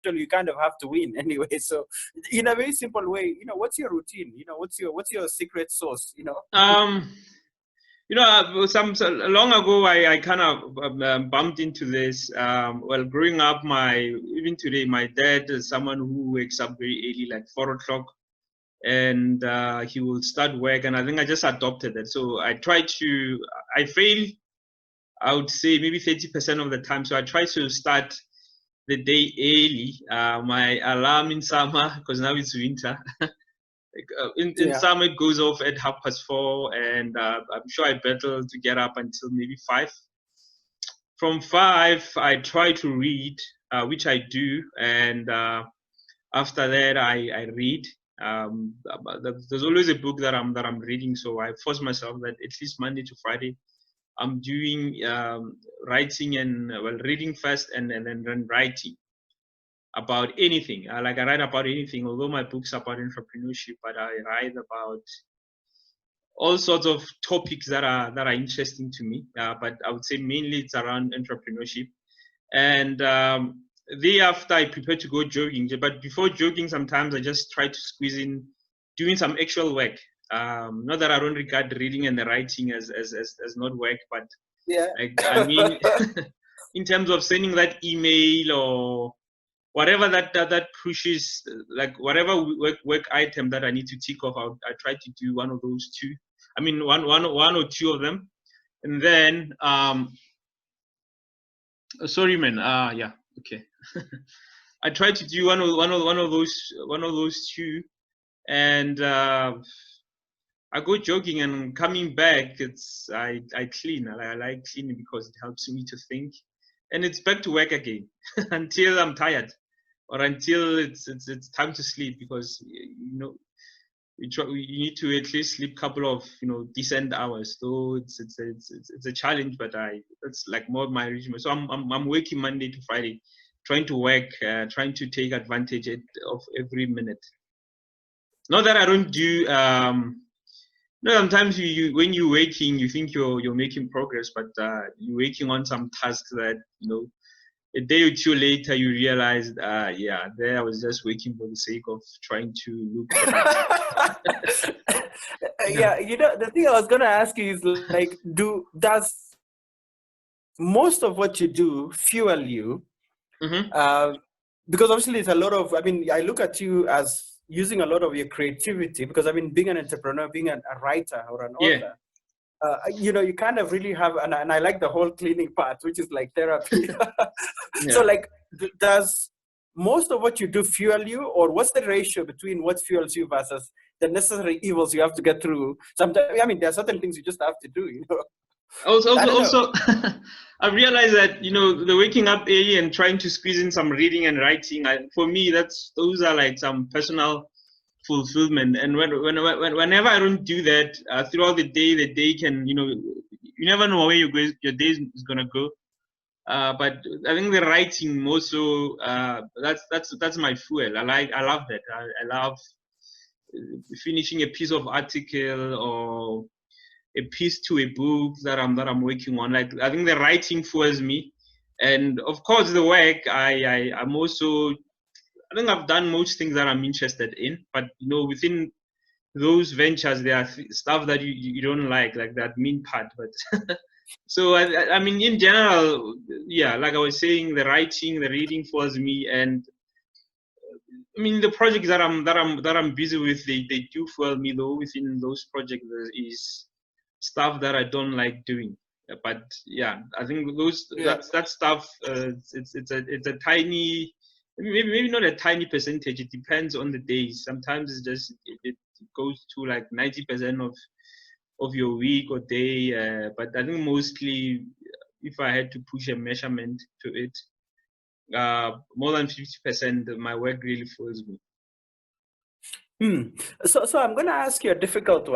conceptual, you kind of have to win anyway. So in a very simple way, what's your routine? What's your secret sauce? Long ago, I kind of bumped into this. Growing up, even today, my dad is someone who wakes up very early, like 4 o'clock, and he will start work. And I think I just adopted it. So I fail, I would say maybe 30% of the time. So I try to start the day early. My alarm in summer, because now it's winter. In summer, it goes off at 4:30, and I'm sure I battle to get up until maybe 5. From 5, I try to read, which I do, and after that, I read. There's always a book that I'm reading, so I force myself that at least Monday to Friday, I'm doing writing and reading first, and then writing about anything. I write about anything, although my book's about entrepreneurship, but I write about all sorts of topics that are interesting to me. But I would say mainly it's around entrepreneurship. And thereafter, I prepare to go jogging. But before jogging, sometimes I just try to squeeze in doing some actual work. Not that I don't regard reading and the writing as not work, but yeah, I mean, in terms of sending that email or whatever that pushes, like whatever work item that I need to tick off, I try to do one of those two. I mean, one or two of them, and then sorry, man. Yeah, okay. I try to do one of those two, and I go jogging, and coming back, I clean. I like cleaning because it helps me to think, and it's back to work again until I'm tired, or until it's time to sleep, because you need to at least sleep a couple of decent hours. So it's a challenge, but it's like more of my regimen. So I'm working Monday to Friday, trying to work, trying to take advantage of every minute. Not that I don't do. Sometimes when you're waking, you think you're making progress, but you're waking on some tasks that a day or two later, you realize, there I was just waiting for the sake of trying to look productive. Yeah, the thing I was going to ask you is, like, does most of what you do fuel you? Mm-hmm. Because obviously it's a lot of, I look at you as using a lot of your creativity, because being an entrepreneur, being a writer or an author, you kind of really have, and I like the whole cleaning part, which is like therapy. So like, does most of what you do fuel you, or what's the ratio between what fuels you versus the necessary evils you have to get through? Sometimes, there are certain things you just have to do, Also, I realized that the waking up early and trying to squeeze in some reading and writing, for me, those are like some personal fulfillment. And whenever I don't do that throughout the day can you never know where your day is gonna go. But I think the writing more so, that's my fuel. I love that. I love finishing a piece of article or a piece to a book that I'm working on. Like, I think the writing fuels me, and of course the work. I'm also, I think I've done most things that I'm interested in, but within those ventures there are stuff that you don't like that mean part. But so I mean, in general, like I was saying, the writing, the reading fuels me, and I mean, the projects that I'm busy with, they do fuel me, though. Within those projects there is stuff that I don't like doing, but I think that stuff, it's a tiny, maybe not a tiny percentage. It depends on the days. Sometimes it's just it goes to like 90% of your week or day, but I think mostly, if I had to push a measurement to it, more than 50% of my work really fills me. So I'm going to ask you a difficult one.